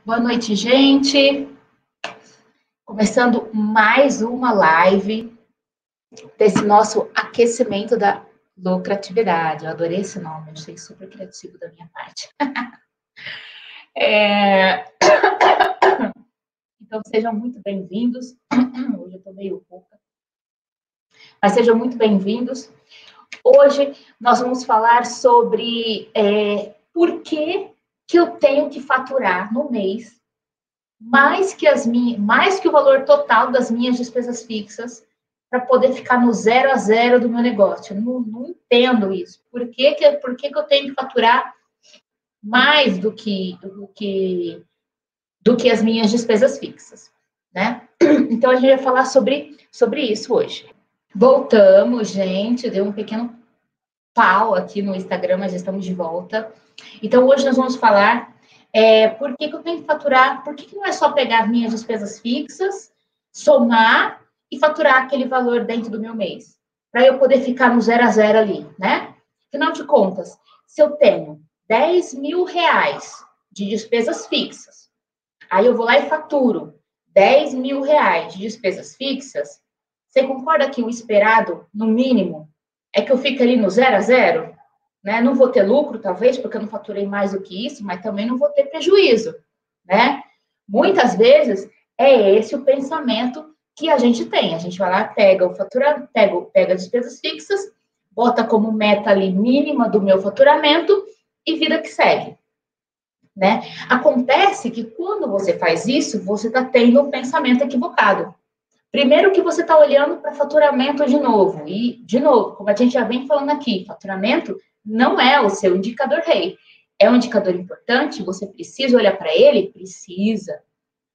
Boa noite, gente. Começando mais uma live desse nosso aquecimento da lucratividade. Eu adorei esse nome, achei super criativo da minha parte. Então, sejam muito bem-vindos. Hoje eu estou meio rouca. Mas sejam muito bem-vindos. Hoje nós vamos falar sobre por que eu tenho que faturar no mês mais que o valor total das minhas despesas fixas para poder ficar no 0 a 0 do meu negócio. Eu não entendo isso. Por que eu tenho que faturar mais do que as minhas despesas fixas, né? Então a gente vai falar sobre isso hoje. Voltamos, gente, deu um pequeno pau aqui no Instagram, mas já estamos de volta. Então hoje nós vamos falar por que eu tenho que faturar, por que não é só pegar minhas despesas fixas, somar e faturar aquele valor dentro do meu mês, para eu poder ficar no 0 a 0 ali, né? Afinal de contas, se eu tenho 10 mil reais de despesas fixas, aí eu vou lá e faturo 10 mil reais de despesas fixas, você concorda que o esperado, no mínimo, é que eu fique ali no 0 a 0? Né? Não vou ter lucro, talvez, porque eu não faturei mais do que isso, mas também não vou ter prejuízo, né? Muitas vezes é esse o pensamento que a gente tem. A gente vai lá, pega o faturamento, pega as despesas fixas, bota como meta ali mínima do meu faturamento e vida que segue, né? Acontece que quando você faz isso, você está tendo um pensamento equivocado. Primeiro que você está olhando para faturamento de novo. E, de novo, como a gente já vem falando aqui, faturamento não é o seu indicador rei. É um indicador importante, você precisa olhar para ele? Precisa.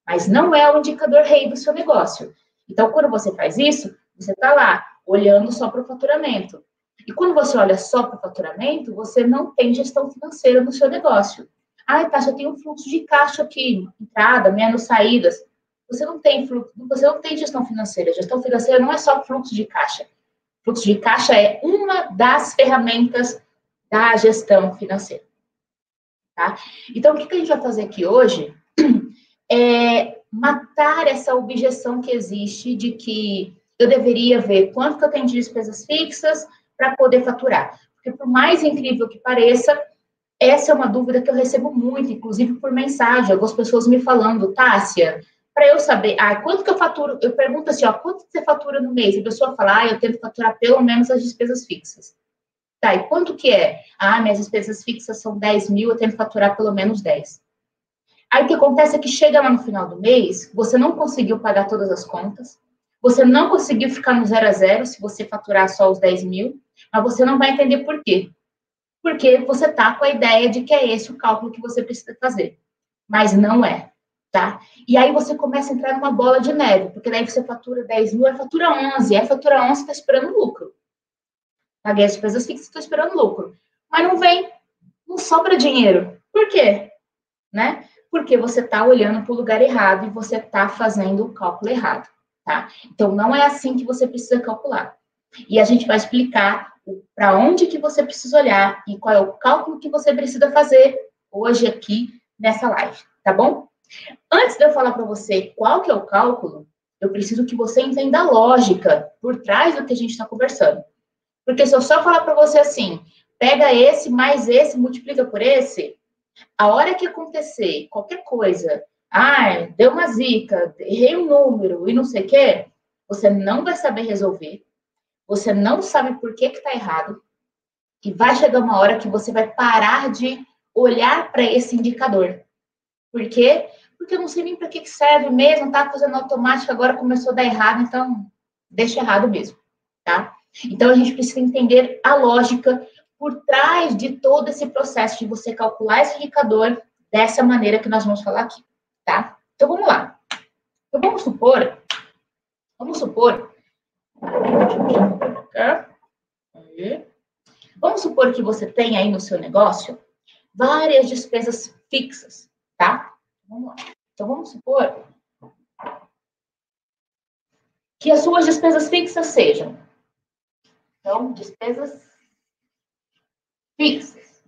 Mas não é o indicador rei do seu negócio. Então, quando você faz isso, você está lá, olhando só para o faturamento. E quando você olha só para o faturamento, você não tem gestão financeira no seu negócio. Ah, tá, só tem um fluxo de caixa aqui, entrada, menos saídas. Você não tem fluxo, você não tem gestão financeira. Gestão financeira não é só fluxo de caixa. Fluxo de caixa é uma das ferramentas da gestão financeira. Tá? Então, o que a gente vai fazer aqui hoje é matar essa objeção que existe de que eu deveria ver quanto que eu tenho de despesas fixas para poder faturar. Porque, por mais incrível que pareça, essa é uma dúvida que eu recebo muito, inclusive por mensagem, algumas pessoas me falando, Tássia, para eu saber, quanto que eu faturo? Eu pergunto assim, quanto que você fatura no mês? A pessoa fala, eu tento faturar pelo menos as despesas fixas. Tá, e quanto que é? Minhas despesas fixas são 10 mil, eu tento faturar pelo menos 10. Aí o que acontece é que chega lá no final do mês, você não conseguiu pagar todas as contas, você não conseguiu ficar no 0 a 0 se você faturar só os 10 mil, mas você não vai entender por quê. Porque você tá com a ideia de que é esse o cálculo que você precisa fazer. Mas não é, tá? E aí você começa a entrar numa bola de neve, porque daí você fatura 10 mil, aí fatura 11, aí fatura 11, tá esperando lucro. Paguei as despesas fixas, tô esperando lucro. Mas não vem, não sobra dinheiro. Por quê? Né? Porque você está olhando para o lugar errado e você está fazendo o cálculo errado, tá? Então, não é assim que você precisa calcular. E a gente vai explicar para onde que você precisa olhar e qual é o cálculo que você precisa fazer hoje aqui nessa live, tá bom? Antes de eu falar para você qual que é o cálculo, eu preciso que você entenda a lógica por trás do que a gente está conversando. Porque se eu só falar para você assim, pega esse mais esse, multiplica por esse, a hora que acontecer qualquer coisa, deu uma zica, errei um número e não sei o quê, você não vai saber resolver, você não sabe por que está errado, e vai chegar uma hora que você vai parar de olhar para esse indicador. Por quê? Porque eu não sei nem para que serve mesmo, tá fazendo automático, agora começou a dar errado, então deixa errado mesmo, tá? Então a gente precisa entender a lógica por trás de todo esse processo de você calcular esse indicador dessa maneira que nós vamos falar aqui, tá? Então vamos lá. Então vamos supor, vamos supor que você tem aí no seu negócio várias despesas fixas, tá? Vamos lá. Então vamos supor que as suas despesas fixas sejam, então, despesas fixas.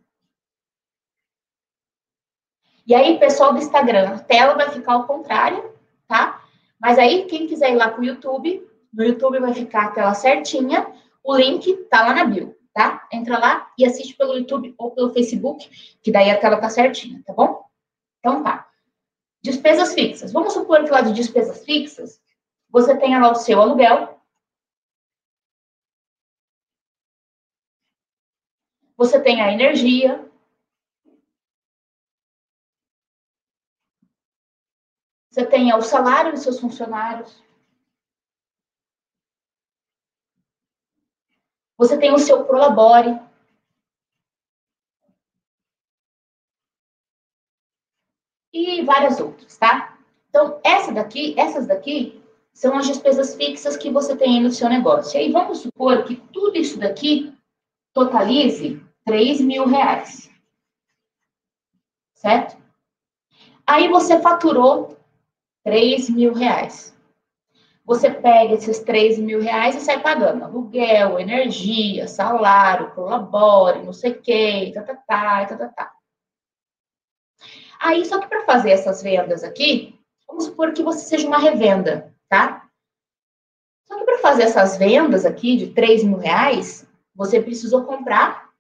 E aí, pessoal do Instagram, a tela vai ficar ao contrário, tá? Mas aí, quem quiser ir lá pro YouTube, no YouTube vai ficar a tela certinha, o link tá lá na bio, tá? Entra lá e assiste pelo YouTube ou pelo Facebook, que daí a tela tá certinha, tá bom? Então tá. Despesas fixas. Vamos supor que lá de despesas fixas, você tenha lá o seu aluguel, você tem a energia, você tenha o salário dos seus funcionários, você tem o seu prolabore, e várias outras, tá? Então, essas daqui são as despesas fixas que você tem aí no seu negócio. E aí, vamos supor que tudo isso daqui totalize R$ 3.000, certo? Aí você faturou R$ 3.000. Você pega esses R$ 3.000 e sai pagando aluguel, energia, salário, prolabore, não sei o quê, tá. Aí, só que para fazer essas vendas aqui, vamos supor que você seja uma revenda, tá? Só que para fazer essas vendas aqui de R$ 3.000, você precisou comprar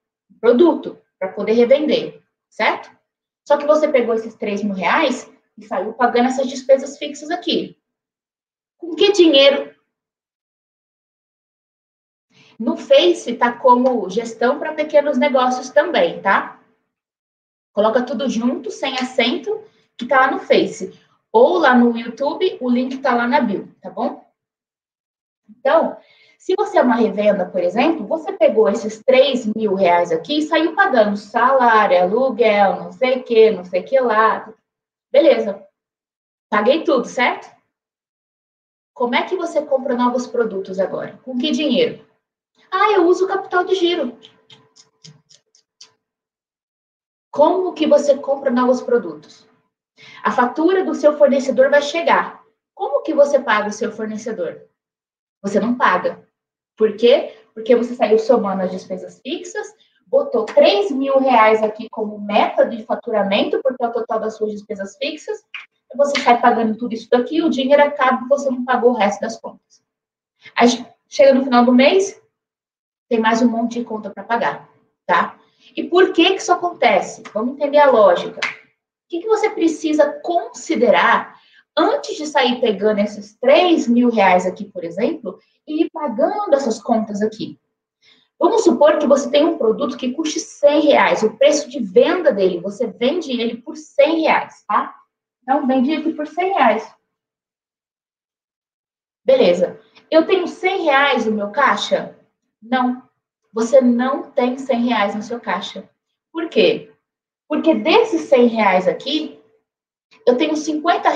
produto para poder revender, certo? Só que você pegou esses R$ 3.000 e saiu pagando essas despesas fixas aqui. Com que dinheiro? No Face tá como gestão para pequenos negócios também, tá? Coloca tudo junto, sem acento, que tá lá no Face. Ou lá no YouTube, o link tá lá na bio, tá bom? Então, se você é uma revenda, por exemplo, você pegou esses R$ 3.000 aqui e saiu pagando salário, aluguel, não sei o que lá. Beleza. Paguei tudo, certo? Como é que você compra novos produtos agora? Com que dinheiro? Ah, eu uso o capital de giro. Como que você compra novos produtos? A fatura do seu fornecedor vai chegar. Como que você paga o seu fornecedor? Você não paga. Por quê? Porque você saiu somando as despesas fixas, botou R$ 3.000 aqui como meta de faturamento, porque é o total das suas despesas fixas, e você sai pagando tudo isso daqui, o dinheiro acaba e você não pagou o resto das contas. Aí chega no final do mês, tem mais um monte de conta para pagar, tá? E por que isso acontece? Vamos entender a lógica. O que você precisa considerar antes de sair pegando esses R$ 3.000 aqui, por exemplo, e ir pagando essas contas aqui? Vamos supor que você tem um produto que custe R$ 100, o preço de venda dele, você vende ele por R$ 100, tá? Então, vendi aqui por R$ 100. Beleza. Eu tenho R$ 100 no meu caixa? Não. Você não tem R$ 100 no seu caixa. Por quê? Porque desses R$ 100 aqui, eu tenho R$ 50,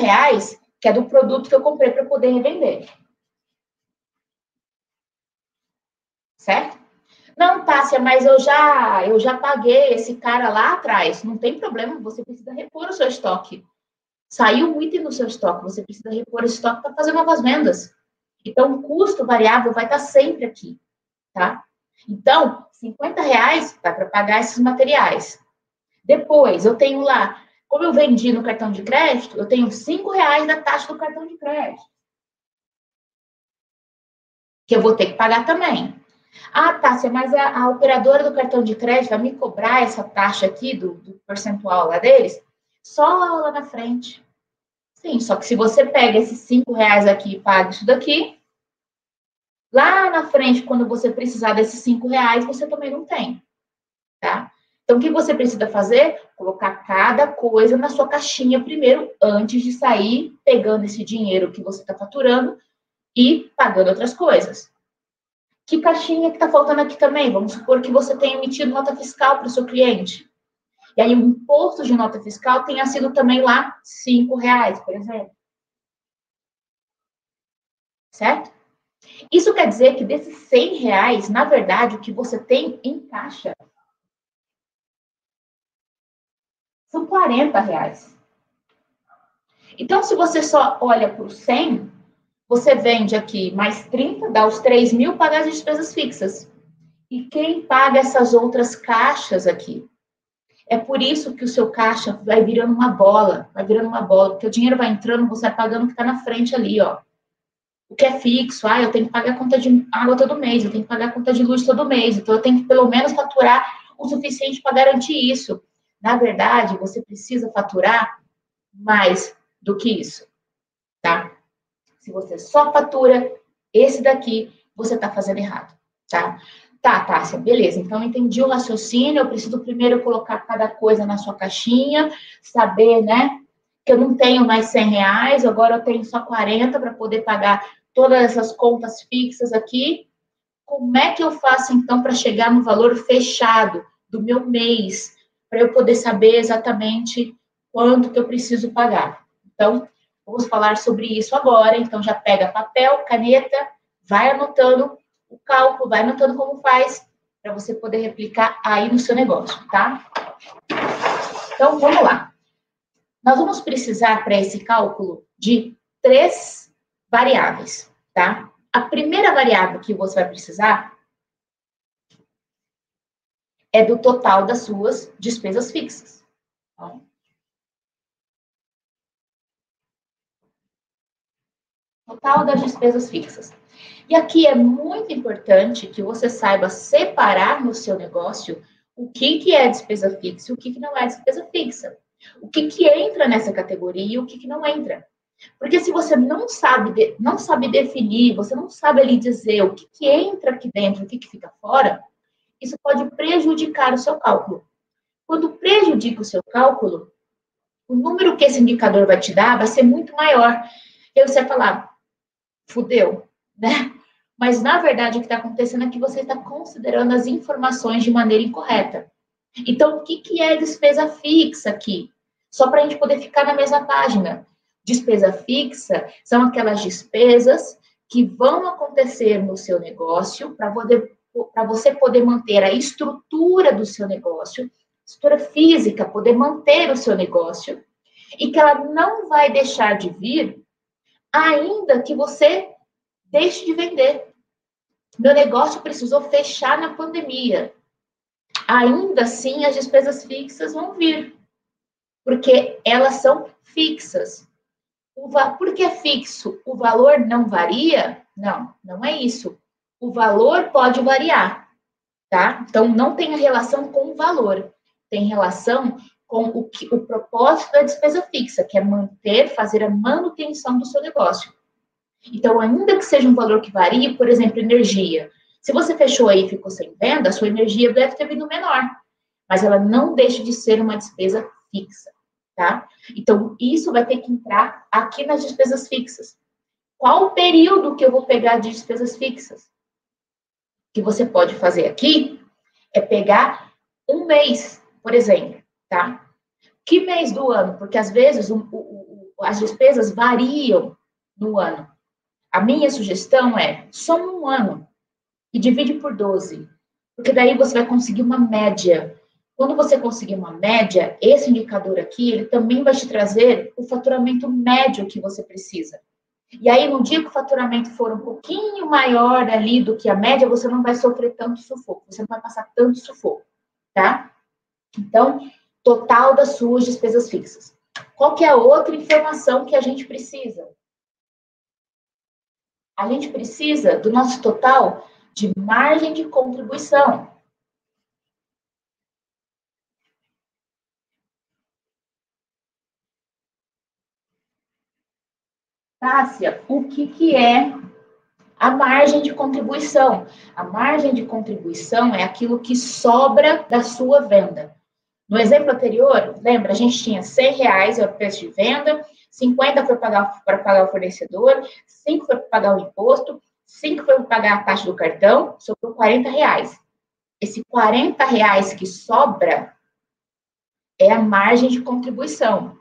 que é do produto que eu comprei para poder revender. Certo? Não, Tássia, mas eu já paguei esse cara lá atrás. Não tem problema, você precisa repor o seu estoque. Saiu um item no seu estoque, você precisa repor esse estoque para fazer novas vendas. Então, o custo variável vai estar sempre aqui, tá? Então, R$ 50 vai para pagar esses materiais. Depois, eu tenho lá, como eu vendi no cartão de crédito, eu tenho R$ 5 da taxa do cartão de crédito. Que eu vou ter que pagar também. Ah, Tássia, mas a operadora do cartão de crédito vai me cobrar essa taxa aqui do percentual lá deles? Só lá na frente. Sim, só que se você pega esses R$ 5 aqui e paga isso daqui, lá na frente, quando você precisar desses R$ 5, você também não tem, tá? Então, o que você precisa fazer? Colocar cada coisa na sua caixinha primeiro, antes de sair pegando esse dinheiro que você está faturando e pagando outras coisas. Que caixinha que está faltando aqui também? Vamos supor que você tenha emitido nota fiscal para o seu cliente. E aí o imposto de nota fiscal tenha sido também lá R$ 5, por exemplo. Certo? Isso quer dizer que desses R$ 100, na verdade, o que você tem em caixa são R$ 40. Então, se você só olha por 100, você vende aqui mais 30, dá os 3.000, paga as despesas fixas. E quem paga essas outras caixas aqui? É por isso que o seu caixa vai virando uma bola, porque o dinheiro vai entrando, você vai pagando o que está na frente ali, ó. O que é fixo, eu tenho que pagar a conta de água todo mês, eu tenho que pagar a conta de luz todo mês, então eu tenho que pelo menos faturar o suficiente para garantir isso. Na verdade, você precisa faturar mais do que isso, tá? Se você só fatura esse daqui, você está fazendo errado, tá? Tá, Tássia, beleza. Então, eu entendi o raciocínio. Eu preciso primeiro colocar cada coisa na sua caixinha, saber, né, que eu não tenho mais R$ 100, agora eu tenho só 40 para poder pagar todas essas contas fixas aqui. Como é que eu faço, então, para chegar no valor fechado do meu mês, para eu poder saber exatamente quanto que eu preciso pagar? Então, vamos falar sobre isso agora. Então, já pega papel, caneta, vai anotando o cálculo, vai anotando como faz, para você poder replicar aí no seu negócio, tá? Então, vamos lá. Nós vamos precisar, para esse cálculo, de 3 variáveis, tá? A primeira variável que você vai precisar é do total das suas despesas fixas. Total das despesas fixas. E aqui é muito importante que você saiba separar no seu negócio o que é despesa fixa e o que não é despesa fixa. O que entra nessa categoria e o que não entra. Porque se você não sabe definir, você não sabe ali dizer o que entra aqui dentro, o que fica fora, isso pode prejudicar o seu cálculo. Quando prejudica o seu cálculo, o número que esse indicador vai te dar vai ser muito maior. E aí você vai falar, fudeu, né? Mas, na verdade, o que está acontecendo é que você está considerando as informações de maneira incorreta. Então, o que é despesa fixa aqui? Só para a gente poder ficar na mesma página. Despesa fixa são aquelas despesas que vão acontecer no seu negócio para você poder manter a estrutura do seu negócio, estrutura física, poder manter o seu negócio, e que ela não vai deixar de vir ainda que você deixe de vender. Meu negócio precisou fechar na pandemia. Ainda assim, as despesas fixas vão vir, porque elas são fixas. Por que é fixo? O valor não varia? Não, não é isso. O valor pode variar, tá? Então, não tem relação com o valor, tem relação com o propósito da despesa fixa, que é fazer a manutenção do seu negócio. Então, ainda que seja um valor que varie, por exemplo, energia. Se você fechou aí e ficou sem venda, a sua energia deve ter vindo menor, mas ela não deixa de ser uma despesa fixa, tá? Então, isso vai ter que entrar aqui nas despesas fixas. Qual o período que eu vou pegar de despesas fixas? O que você pode fazer aqui é pegar um mês, por exemplo, tá? Que mês do ano? Porque, às vezes, as despesas variam no ano. A minha sugestão é, soma um ano e divide por 12, porque daí você vai conseguir uma média. Quando você conseguir uma média, esse indicador aqui, ele também vai te trazer o faturamento médio que você precisa. E aí, no dia que o faturamento for um pouquinho maior ali do que a média, você não vai sofrer tanto sufoco, você não vai passar tanto sufoco, tá? Então, total das suas despesas fixas. Qual que é a outra informação que a gente precisa? A gente precisa do nosso total de margem de contribuição. Tássia, o que é a margem de contribuição? A margem de contribuição é aquilo que sobra da sua venda. No exemplo anterior, lembra, a gente tinha R$ 100 era o preço de venda, 50 foi para pagar o fornecedor, 5 foi para pagar o imposto, 5 foi para pagar a taxa do cartão, sobrou R$ 40. Esse R$ 40 que sobra é a margem de contribuição.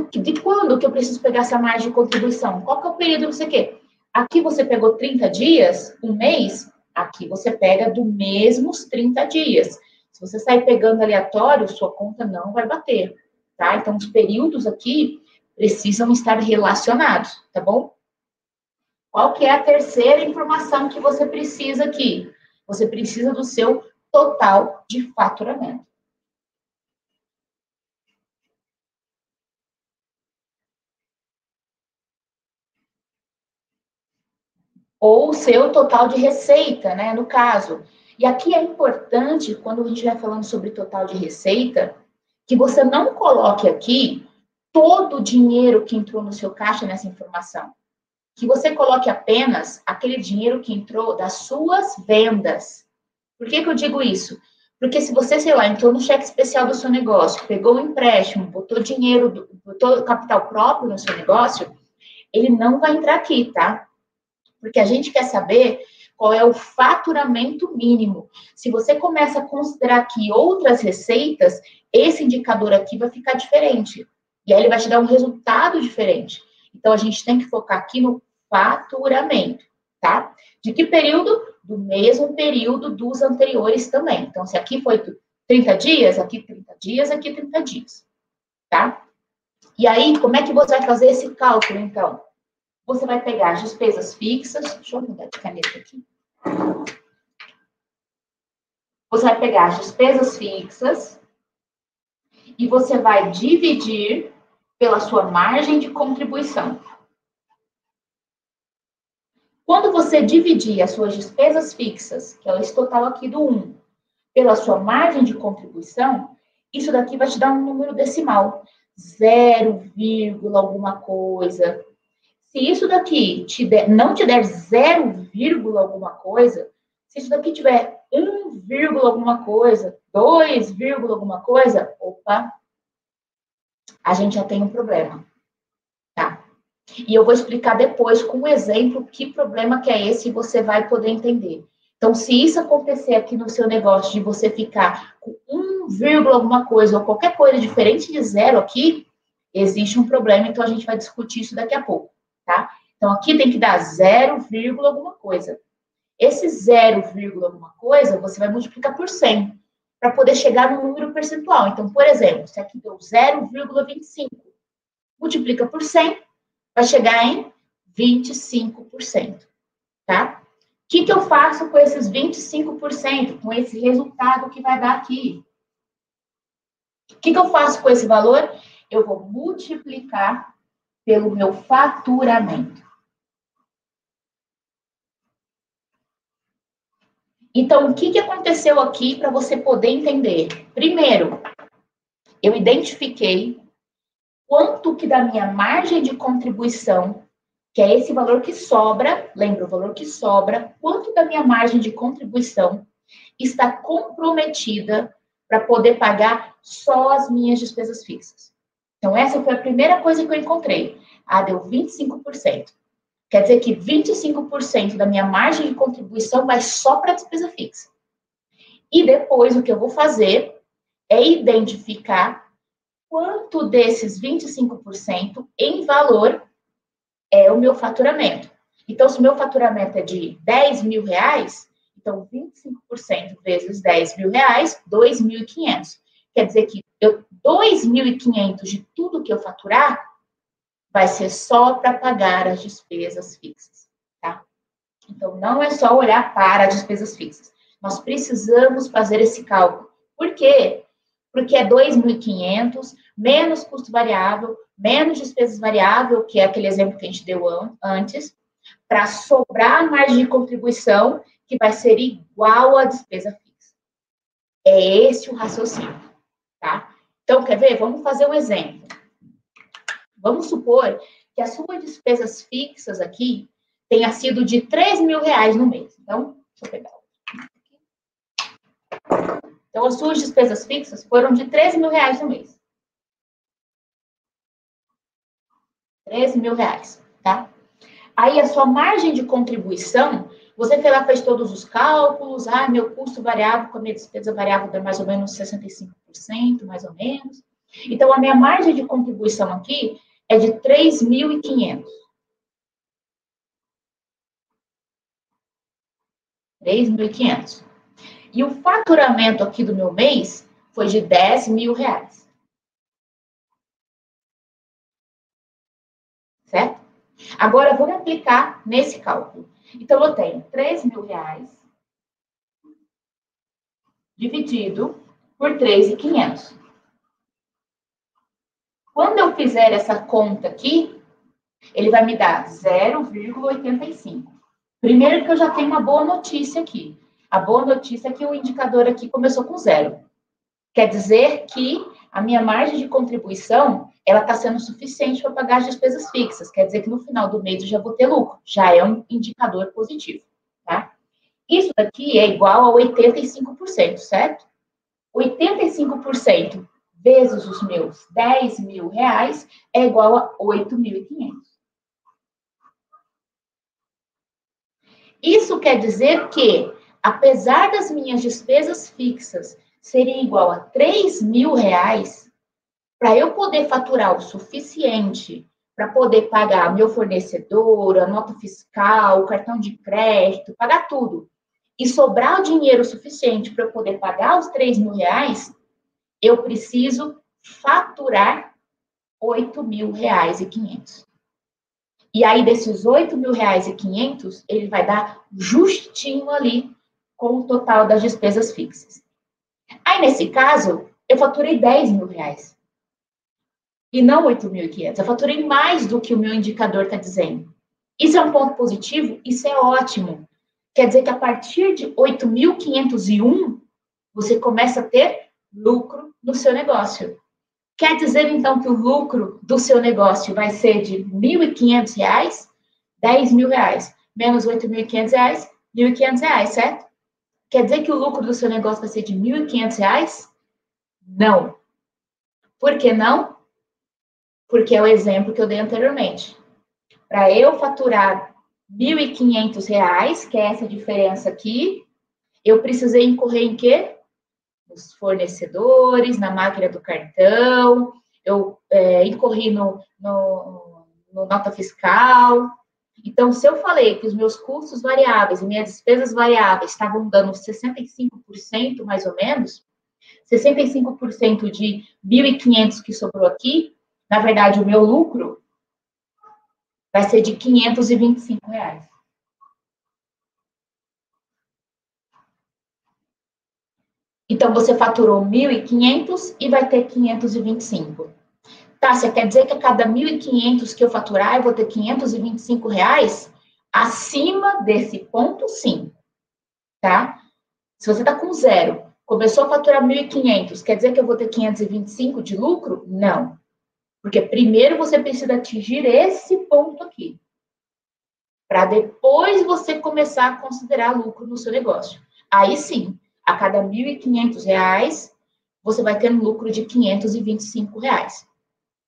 De quando que eu preciso pegar essa margem de contribuição? Qual que é o período que você quer? Aqui você pegou 30 dias, um mês, aqui você pega do mesmos 30 dias. Se você sair pegando aleatório, sua conta não vai bater, tá? Então, os períodos aqui precisam estar relacionados, tá bom? Qual que é a terceira informação que você precisa aqui? Você precisa do seu total de faturamento. ou o seu total de receita, né, no caso. E aqui é importante, quando a gente vai falando sobre total de receita, que você não coloque aqui todo o dinheiro que entrou no seu caixa nessa informação. Que você coloque apenas aquele dinheiro que entrou das suas vendas. Por que eu digo isso? Porque se você, sei lá, entrou no cheque especial do seu negócio, pegou um empréstimo, botou dinheiro, botou capital próprio no seu negócio, ele não vai entrar aqui, tá? Porque a gente quer saber qual é o faturamento mínimo. Se você começa a considerar aqui outras receitas, esse indicador aqui vai ficar diferente. E aí ele vai te dar um resultado diferente. Então, a gente tem que focar aqui no faturamento, tá? De que período? Do mesmo período dos anteriores também. Então, se aqui foi 30 dias, aqui 30 dias, aqui 30 dias, tá? E aí, como é que você vai fazer esse cálculo, então? Você vai pegar as despesas fixas, deixa eu mudar de caneta aqui. Você vai pegar as despesas fixas e você vai dividir pela sua margem de contribuição. Quando você dividir as suas despesas fixas, que é esse total aqui do 1, pela sua margem de contribuição, isso daqui vai te dar um número decimal. 0, alguma coisa. Se isso daqui não te der 0, alguma coisa, se isso daqui tiver 1, alguma coisa, 2, alguma coisa, opa, a gente já tem um problema, tá? E eu vou explicar depois com um exemplo que problema que é esse e você vai poder entender. Então, se isso acontecer aqui no seu negócio, de você ficar com 1, alguma coisa, ou qualquer coisa diferente de 0 aqui, existe um problema, então a gente vai discutir isso daqui a pouco, tá? Então, aqui tem que dar 0, alguma coisa. Esse 0, alguma coisa, você vai multiplicar por 100, para poder chegar no número percentual. Então, por exemplo, se aqui deu 0,25, multiplica por 100, vai chegar em 25%, tá? O que eu faço com esses 25%, com esse resultado que vai dar aqui? O que eu faço com esse valor? Eu vou multiplicar pelo meu faturamento. Então, o que aconteceu aqui para você poder entender? Primeiro, eu identifiquei quanto que da minha margem de contribuição, que é esse valor que sobra, lembra o valor que sobra, quanto da minha margem de contribuição está comprometida para poder pagar só as minhas despesas fixas. Então, essa foi a primeira coisa que eu encontrei. Ah, deu 25%. Quer dizer que 25% da minha margem de contribuição vai só para a despesa fixa. E depois, o que eu vou fazer é identificar quanto desses 25% em valor é o meu faturamento. Então, se o meu faturamento é de 10 mil reais, então 25% vezes 10 mil reais, 2.500. Quer dizer que 2.500 de tudo que eu faturar vai ser só para pagar as despesas fixas, tá? Então, não é só olhar para as despesas fixas. Nós precisamos fazer esse cálculo. Por quê? Porque é 2.500, menos custo variável, menos despesas variável, que é aquele exemplo que a gente deu antes, para sobrar a margem de contribuição, que vai ser igual à despesa fixa. É esse o raciocínio, tá? Então, quer ver? Vamos fazer um exemplo. Vamos supor que as suas despesas fixas aqui tenha sido de 3 mil reais no mês. Então, deixa eu pegar. Então, as suas despesas fixas foram de 13 mil reais no mês. 13 mil reais, tá? Aí, a sua margem de contribuição, você fez todos os cálculos, meu custo variável com a minha despesa variável dá mais ou menos 65%, mais ou menos. Então, a minha margem de contribuição aqui é de 3.500. 3.500. E o faturamento aqui do meu mês foi de 10 mil reais. Certo? Agora, vamos aplicar nesse cálculo. Então, eu tenho 3 mil reais dividido por 3.500. Quando eu fizer essa conta aqui, ele vai me dar 0,85. Primeiro que eu já tenho uma boa notícia aqui. A boa notícia é que o indicador aqui começou com 0. Quer dizer que a minha margem de contribuição, ela está sendo suficiente para pagar as despesas fixas. Quer dizer que no final do mês eu já vou ter lucro. Já é um indicador positivo, tá? Isso daqui é igual a 85%, certo? 85% vezes os meus 10 mil reais é igual a 8.500. Isso quer dizer que, apesar das minhas despesas fixas serem igual a 3 mil reais, para eu poder faturar o suficiente para poder pagar meu fornecedor, a nota fiscal, o cartão de crédito, pagar tudo, e sobrar o dinheiro suficiente para eu poder pagar os 3 mil reais, eu preciso faturar 8.500. E aí, desses 8.500, ele vai dar justinho ali com o total das despesas fixas. Aí, nesse caso, eu faturei 10 mil reais. E não 8.500. Eu faturei mais do que o meu indicador está dizendo. Isso é um ponto positivo? Isso é ótimo. Quer dizer que a partir de 8.501, você começa a ter lucro no seu negócio. Quer dizer, então, que o lucro do seu negócio vai ser de R$ 1.500, 10 mil reais, menos 8.500 reais, R$ 1.500, certo? Quer dizer que o lucro do seu negócio vai ser de R$ 1.500? Não. Por que não? Porque é o exemplo que eu dei anteriormente. Para eu faturar R$ 1.500, que é essa diferença aqui, eu precisei incorrer em quê? Nos fornecedores, na máquina do cartão, eu incorri no nota fiscal. Então, se eu falei que os meus custos variáveis e minhas despesas variáveis estavam dando 65% mais ou menos, 65% de 1.500 que sobrou aqui, na verdade, o meu lucro vai ser de R$ 525. Então, você faturou 1.500 e vai ter 525. Tássia, quer dizer que a cada 1.500 que eu faturar, eu vou ter 525 reais? Acima desse ponto, sim. Tá? Se você está com 0, começou a faturar 1.500, quer dizer que eu vou ter 525 de lucro? Não. Porque primeiro você precisa atingir esse ponto aqui. Para depois você começar a considerar lucro no seu negócio. Aí sim, a cada R$ 1.500, você vai ter um lucro de R$ 525.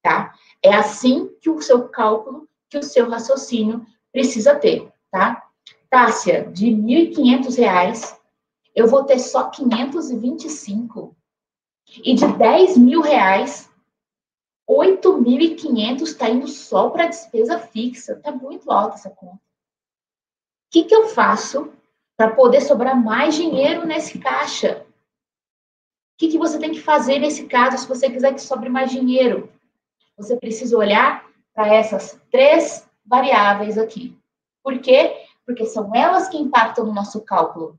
Tá? É assim que o seu cálculo, que o seu raciocínio precisa ter, tá? Tássia, de R$ 1.500, eu vou ter só 525. E de R$ 10 mil, 8.500 está indo só para despesa fixa. Tá muito alta essa conta. O que eu faço para poder sobrar mais dinheiro nesse caixa? O que você tem que fazer nesse caso se você quiser que sobre mais dinheiro? Você precisa olhar para essas 3 variáveis aqui. Por quê? Porque são elas que impactam no nosso cálculo.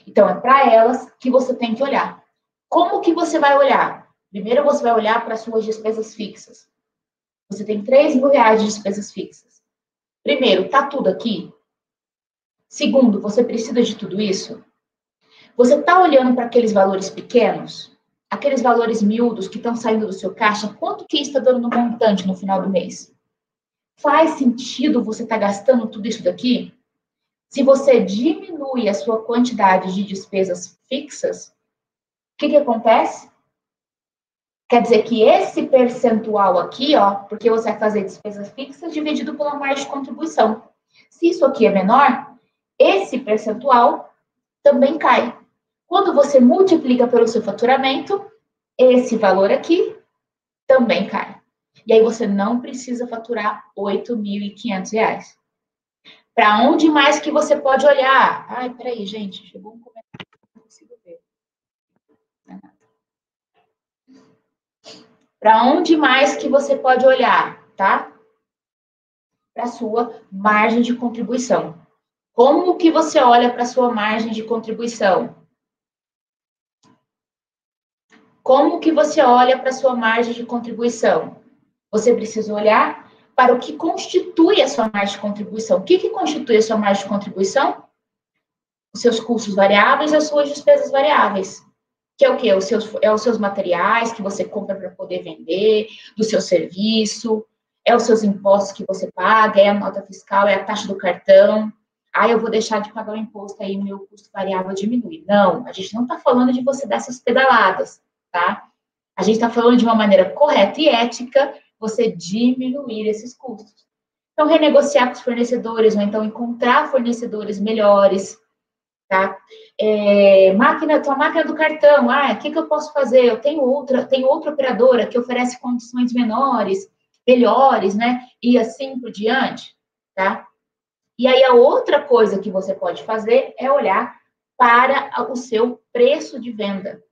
Então, é para elas que você tem que olhar. Como que você vai olhar? Primeiro, você vai olhar para as suas despesas fixas. Você tem 3 mil reais de despesas fixas. Primeiro, tá tudo aqui? Segundo, você precisa de tudo isso? Você está olhando para aqueles valores pequenos? Aqueles valores miúdos que estão saindo do seu caixa? Quanto que está dando no montante no final do mês? Faz sentido você estar gastando tudo isso daqui? Se você diminui a sua quantidade de despesas fixas, o que acontece? Quer dizer que esse percentual aqui, ó, porque você vai fazer despesas fixas dividido pela margem de contribuição. Se isso aqui é menor, esse percentual também cai. Quando você multiplica pelo seu faturamento, esse valor aqui também cai. E aí você não precisa faturar R$ 8.500. Para onde mais que você pode olhar? Ai, peraí, gente, chegou um comentário que eu não consigo ver. Para onde mais que você pode olhar, tá? Para a sua margem de contribuição. Como que você olha para a sua margem de contribuição? Como que você olha para a sua margem de contribuição? Você precisa olhar para o que constitui a sua margem de contribuição. O que constitui a sua margem de contribuição? Os seus custos variáveis e as suas despesas variáveis. Que é o quê? Os seus materiais que você compra para poder vender, do seu serviço, é os seus impostos que você paga, é a nota fiscal, é a taxa do cartão. Ah, eu vou deixar de pagar o imposto, aí meu custo variável diminui. Não, a gente não está falando de você dar essas pedaladas, tá? A gente está falando de uma maneira correta e ética você diminuir esses custos. Então, renegociar com os fornecedores, ou então encontrar fornecedores melhores, tá? Tua máquina do cartão, o que eu posso fazer? Eu tenho outra operadora que oferece condições menores, melhores, né? E assim por diante, tá? E aí, a outra coisa que você pode fazer é olhar para o seu preço de venda.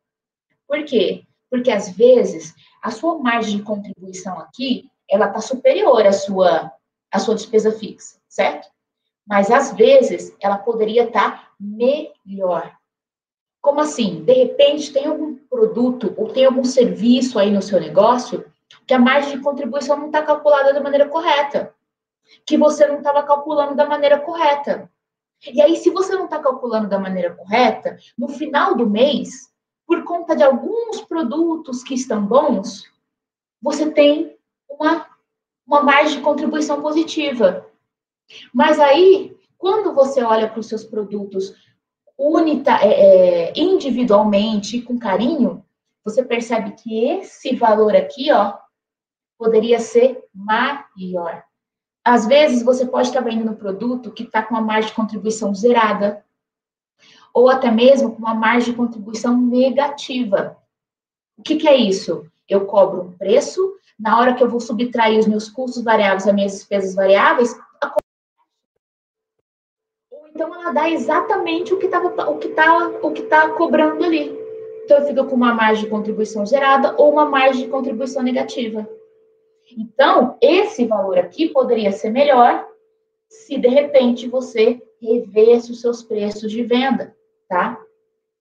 Por quê? Porque, às vezes, a sua margem de contribuição aqui, ela está superior à sua despesa fixa, certo? Mas, às vezes, ela poderia estar melhor. Como assim? De repente, tem algum produto ou tem algum serviço aí no seu negócio que a margem de contribuição não está calculada da maneira correta, que você não estava calculando da maneira correta. E aí, se você não está calculando da maneira correta, no final do mês, por conta de alguns produtos que estão bons, você tem uma margem de contribuição positiva. Mas aí, quando você olha para os seus produtos individualmente, com carinho, você percebe que esse valor aqui, ó, poderia ser maior. Às vezes, você pode estar vendendo um produto que está com uma margem de contribuição zerada, ou até mesmo com uma margem de contribuição negativa. O que é isso? Eu cobro um preço, na hora que eu vou subtrair os meus custos variáveis, as minhas despesas variáveis, ou então ela dá exatamente o que tá cobrando ali. Então, eu fico com uma margem de contribuição gerada ou uma margem de contribuição negativa. Então, esse valor aqui poderia ser melhor se, de repente, você revesse os seus preços de venda, tá?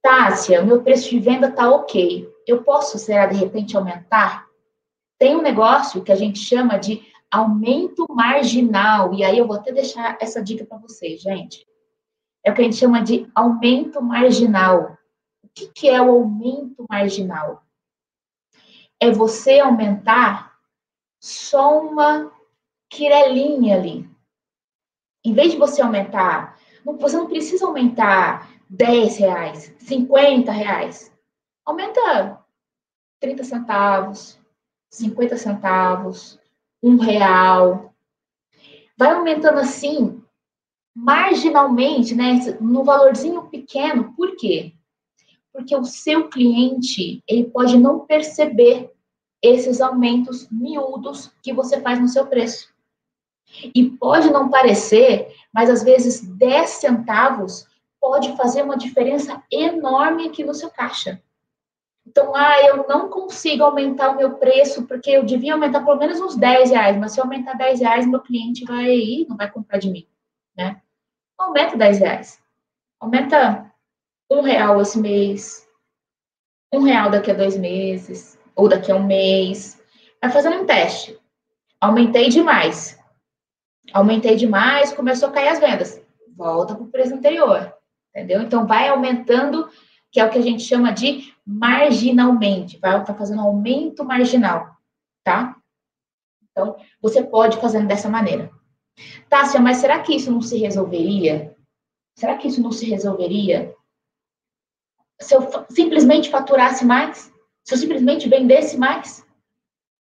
Tássia, o meu preço de venda tá ok. Eu posso, será, de repente, aumentar? Tem um negócio que a gente chama de aumento marginal. E aí eu vou até deixar essa dica para vocês, gente. É o que a gente chama de aumento marginal. O que é o aumento marginal? É você aumentar só uma quirelinha ali. Em vez de você aumentar, você não precisa aumentar R$10, R$50. Aumenta 30 centavos, 50 centavos, R$1. Vai aumentando assim, marginalmente, né? No valorzinho pequeno. Por quê? Porque o seu cliente, ele pode não perceber esses aumentos miúdos que você faz no seu preço. E pode não parecer, mas às vezes 10 centavos pode fazer uma diferença enorme aqui no seu caixa. Então, eu não consigo aumentar o meu preço, porque eu devia aumentar pelo menos uns R$10, mas se eu aumentar R$10, meu cliente não vai comprar de mim, né? Aumenta R$10. Aumenta R$1 esse mês, R$1 daqui a 2 meses, ou daqui a um mês. Vai fazendo um teste. Aumentei demais, começou a cair as vendas. Volta para o preço anterior, entendeu? Então, vai aumentando, que é o que a gente chama de marginalmente. Vai fazendo aumento marginal, tá? Então, você pode fazendo dessa maneira. Tássia, mas será que isso não se resolveria? Será que isso não se resolveria se eu simplesmente faturasse mais? Se eu simplesmente vendesse mais?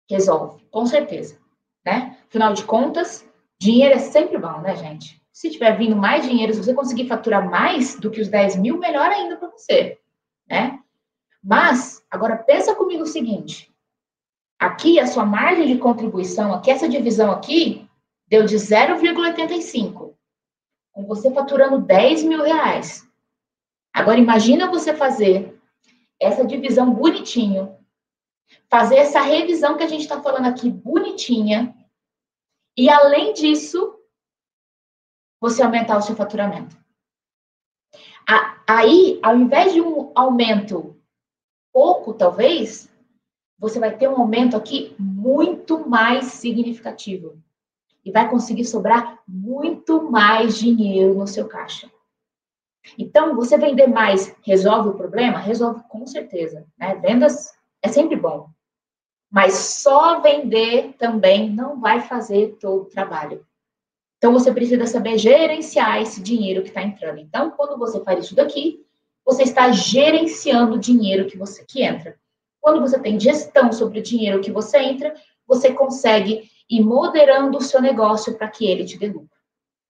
Resolve, com certeza, né? Afinal de contas, dinheiro é sempre bom, né, gente? Se tiver vindo mais dinheiro, se você conseguir faturar mais do que os 10 mil, melhor ainda para você, né? Mas, agora pensa comigo o seguinte. Aqui, a sua margem de contribuição, aqui, essa divisão aqui, deu de 0,85. Com você faturando R$10.000. Agora, imagina você fazer essa divisão bonitinho, fazer essa revisão que a gente está falando aqui bonitinha, e além disso, você aumentar o seu faturamento. Aí, ao invés de um aumento pouco, talvez, você vai ter um aumento aqui muito mais significativo. e vai conseguir sobrar muito mais dinheiro no seu caixa. Então, você vender mais resolve o problema? Resolve com certeza, né? Vendas é sempre bom. Mas só vender também não vai fazer todo o trabalho. Então, você precisa saber gerenciar esse dinheiro que está entrando. Então, quando você faz isso daqui, você está gerenciando o dinheiro que entra. Quando você tem gestão sobre o dinheiro que você entra, você consegue ir moderando o seu negócio para que ele te dê lucro,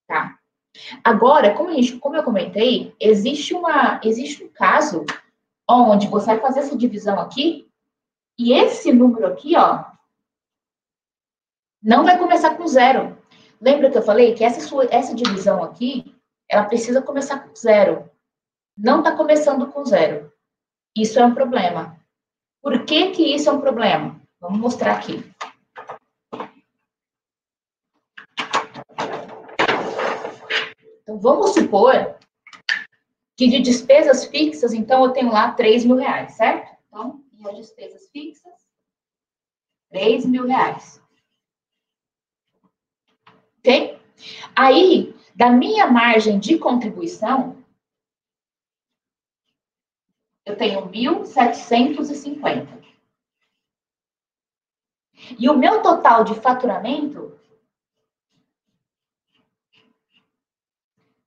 tá? Agora, como eu comentei, existe um caso onde você vai fazer essa divisão aqui e esse número aqui, ó, não vai começar com zero. Lembra que eu falei que essa divisão aqui, ela precisa começar com zero. Não está começando com zero. Isso é um problema. Por que que isso é um problema? Vamos mostrar aqui. Então, vamos supor que de despesas fixas, então, eu tenho lá 3 mil reais, certo? Então, e as despesas fixas? 3 mil reais. Ok? Aí, da minha margem de contribuição, eu tenho 1.750. E o meu total de faturamento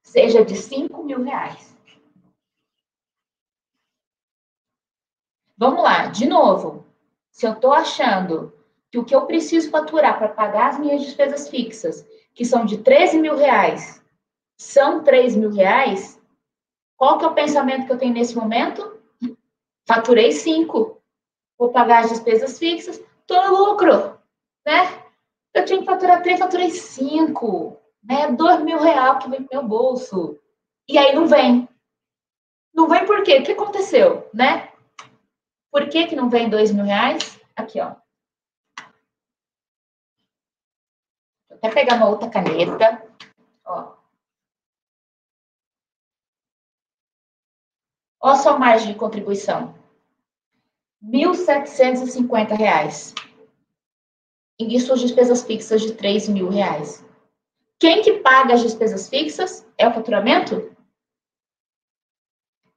seja de 5 mil reais. Vamos lá, de novo. Se eu estou achando que o que eu preciso faturar para pagar as minhas despesas fixas, que são de 13 mil reais, são 3 mil reais, qual que é o pensamento que eu tenho nesse momento? Faturei 5. Vou pagar as despesas fixas, estou no lucro, né? Eu tinha que faturar 3, faturei 5, né? 2 mil reais que vem pro meu bolso. E aí não vem. Não vem por quê? O que aconteceu, né? Por que que não vem 2 mil reais? Aqui, ó. Vou até pegar uma outra caneta, ó. Ó a sua margem de contribuição. R$ 1.750. E suas despesas fixas de 3 mil reais. Quem que paga as despesas fixas? É o faturamento?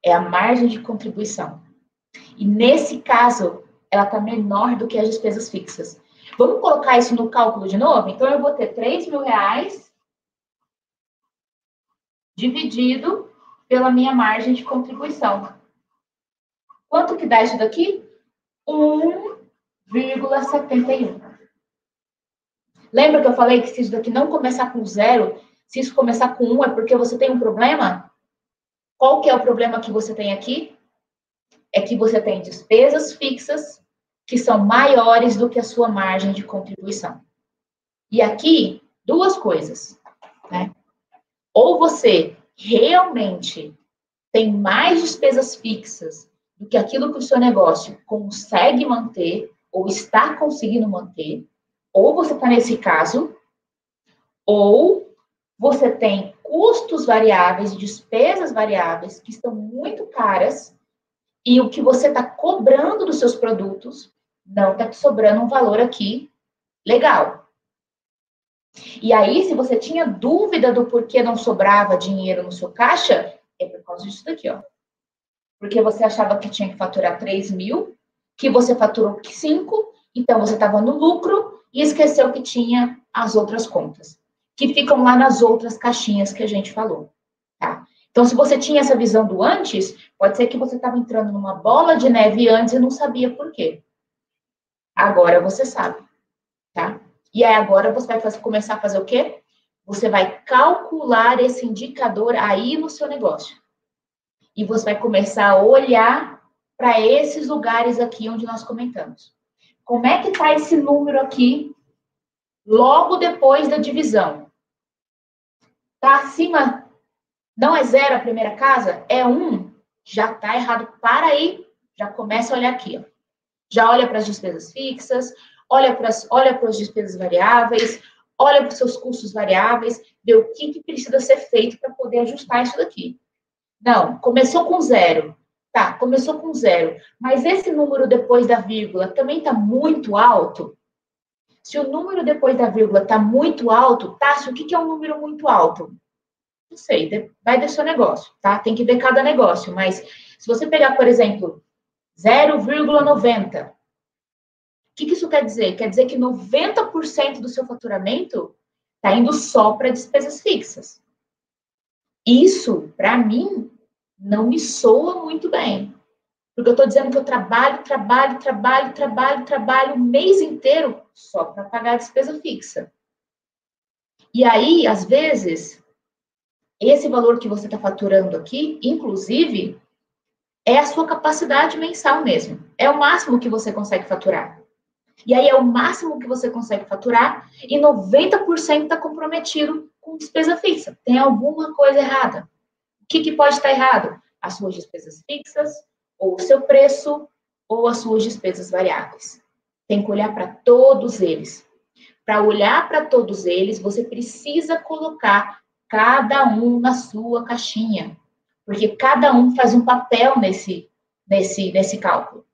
É a margem de contribuição. E nesse caso, ela está menor do que as despesas fixas. Vamos colocar isso no cálculo de novo? Então, eu vou ter 3 mil reais dividido pela minha margem de contribuição. Quanto que dá isso daqui? 1,71. Lembra que eu falei que se isso daqui não começar com zero, se isso começar com 1, é porque você tem um problema? Qual que é o problema que você tem aqui? É que você tem despesas fixas que são maiores do que a sua margem de contribuição. E aqui, duas coisas, né? Ou você realmente tem mais despesas fixas do que aquilo que o seu negócio consegue manter ou está conseguindo manter, ou você está nesse caso, ou você tem custos variáveis e despesas variáveis que estão muito caras e o que você está cobrando dos seus produtos não está te sobrando um valor aqui legal. E aí, se você tinha dúvida do porquê não sobrava dinheiro no seu caixa, é por causa disso daqui, ó. Porque você achava que tinha que faturar 3 mil, que você faturou 5, então você estava no lucro e esqueceu que tinha as outras contas, que ficam lá nas outras caixinhas que a gente falou, tá? Então, se você tinha essa visão do antes, pode ser que você estava entrando numa bola de neve antes e não sabia por quê. Agora você sabe, tá? E aí agora você vai começar a fazer o quê? Você vai calcular esse indicador aí no seu negócio. E você vai começar a olhar para esses lugares aqui onde nós comentamos. Como é que está esse número aqui logo depois da divisão? Está acima? Não é 0 a primeira casa? É 1? Já está errado. Para aí. Já começa a olhar aqui, ó. Já olha para as despesas fixas, olha para as despesas variáveis, olha para os seus custos variáveis, vê o que precisa ser feito para poder ajustar isso daqui. Não, começou com 0. Tá, começou com 0. Mas esse número depois da vírgula também está muito alto? Se o número depois da vírgula está muito alto, Tássio, o que é um número muito alto? Não sei, vai do seu negócio, tá? Tem que ver cada negócio, mas se você pegar, por exemplo, 0,90, o que isso quer dizer? Quer dizer que 90% do seu faturamento está indo só para despesas fixas. Isso, para mim, não me soa muito bem. Porque eu estou dizendo que eu trabalho o mês inteiro só para pagar a despesa fixa. E aí, às vezes, esse valor que você está faturando aqui, inclusive, é a sua capacidade mensal mesmo. É o máximo que você consegue faturar. E aí é o máximo que você consegue faturar e 90% está comprometido com despesa fixa. Tem alguma coisa errada. O que pode estar errado? As suas despesas fixas, ou o seu preço, ou as suas despesas variáveis. Tem que olhar para todos eles. Para olhar para todos eles, você precisa colocar cada um na sua caixinha. Porque cada um faz um papel nesse cálculo.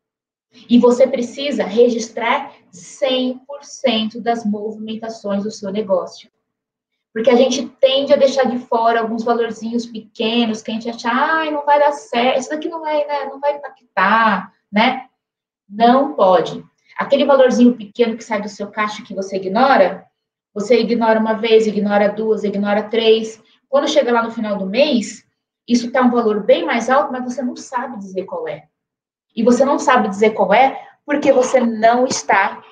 E você precisa registrar 100% das movimentações do seu negócio. Porque a gente tende a deixar de fora alguns valorzinhos pequenos, que a gente acha, não vai dar certo, isso daqui não vai, né, não vai impactar, né? Não pode. Aquele valorzinho pequeno que sai do seu caixa que você ignora uma vez, ignora duas, ignora três. Quando chega lá no final do mês, isso está um valor bem mais alto, mas você não sabe dizer qual é. E você não sabe dizer qual é porque você não está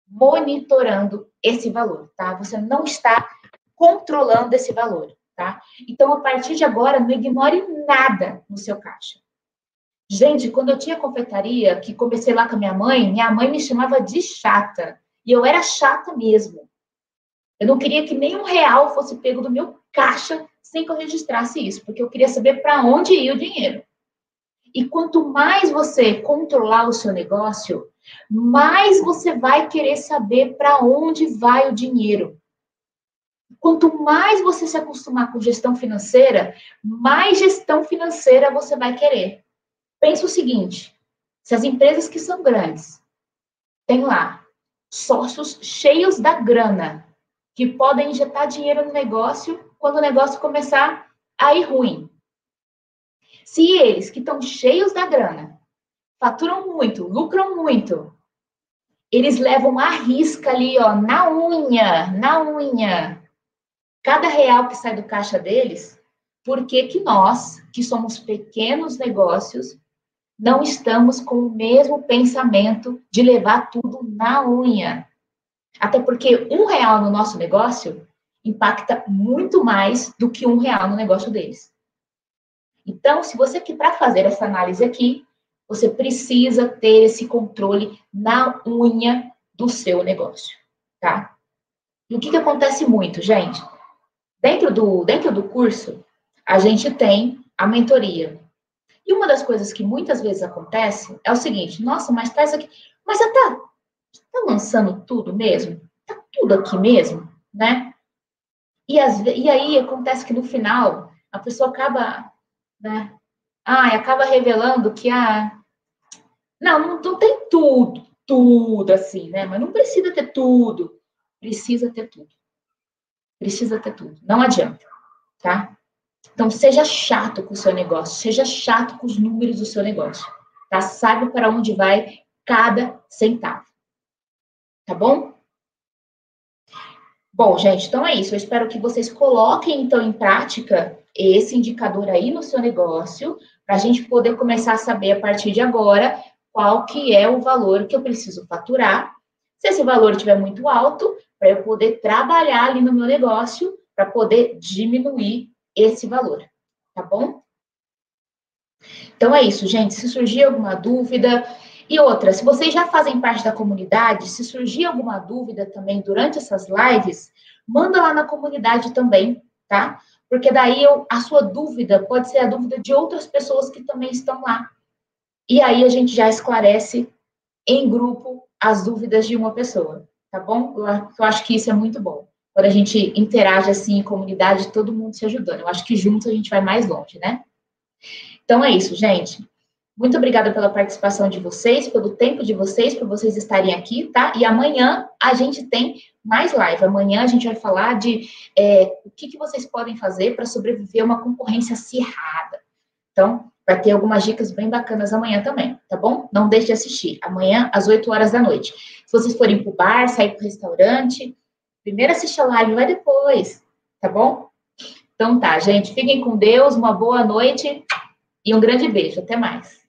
monitorando esse valor, tá? Você não está controlando esse valor, tá? Então, a partir de agora, não ignore nada no seu caixa. Gente, quando eu tinha confeitaria, que comecei lá com a minha mãe me chamava de chata. E eu era chata mesmo. Eu não queria que nem R$1 fosse pego do meu caixa sem que eu registrasse isso, porque eu queria saber para onde ia o dinheiro. E quanto mais você controlar o seu negócio, mais você vai querer saber para onde vai o dinheiro. Quanto mais você se acostumar com gestão financeira, mais gestão financeira você vai querer. Pensa o seguinte, se as empresas que são grandes têm lá sócios cheios da grana, que podem injetar dinheiro no negócio quando o negócio começar a ir ruim. Se eles, que estão cheios da grana, faturam muito, lucram muito, eles levam a risca ali, ó, na unha, cada R$1 que sai do caixa deles, por que nós, que somos pequenos negócios, não estamos com o mesmo pensamento de levar tudo na unha? Até porque R$1 no nosso negócio impacta muito mais do que R$1 no negócio deles. Então, se você quer para fazer essa análise aqui, você precisa ter esse controle na unha do seu negócio, tá? E o que acontece muito, gente? Dentro do curso, a gente tem a mentoria. E uma das coisas que muitas vezes acontece é o seguinte, nossa, mas tá isso aqui, mas você tá lançando tudo mesmo? Tá tudo aqui mesmo, né? E aí acontece que no final, a pessoa acaba, né? Acaba revelando que, não tem tudo assim, né? Mas não precisa ter tudo. Precisa ter tudo. Precisa ter tudo. Não adianta, tá? Então, seja chato com o seu negócio, seja chato com os números do seu negócio, tá? Saiba para onde vai cada centavo, tá bom? Bom, gente, então é isso. Eu espero que vocês coloquem, então, em prática esse indicador aí no seu negócio, para a gente poder começar a saber, a partir de agora, qual que é o valor que eu preciso faturar. Se esse valor estiver muito alto, para eu poder trabalhar ali no meu negócio, para poder diminuir esse valor, tá bom? Então é isso, gente. Se surgir alguma dúvida... E outra, se vocês já fazem parte da comunidade, se surgir alguma dúvida também durante essas lives, manda lá na comunidade também, tá? Porque daí a sua dúvida pode ser a dúvida de outras pessoas que também estão lá. E aí a gente já esclarece em grupo as dúvidas de uma pessoa, tá bom? Eu acho que isso é muito bom. Quando a gente interage assim em comunidade, todo mundo se ajudando. Eu acho que juntos a gente vai mais longe, né? Então é isso, gente. Muito obrigada pela participação de vocês, pelo tempo de vocês, por vocês estarem aqui, tá? E amanhã a gente tem mais live. Amanhã a gente vai falar de o que vocês podem fazer para sobreviver a uma concorrência acirrada. Então, vai ter algumas dicas bem bacanas amanhã também, tá bom? Não deixe de assistir. Amanhã, às 8 horas da noite. Se vocês forem pro bar, sair pro restaurante, primeiro assiste a live, vai depois, tá bom? Então tá, gente. Fiquem com Deus, uma boa noite e um grande beijo. Até mais.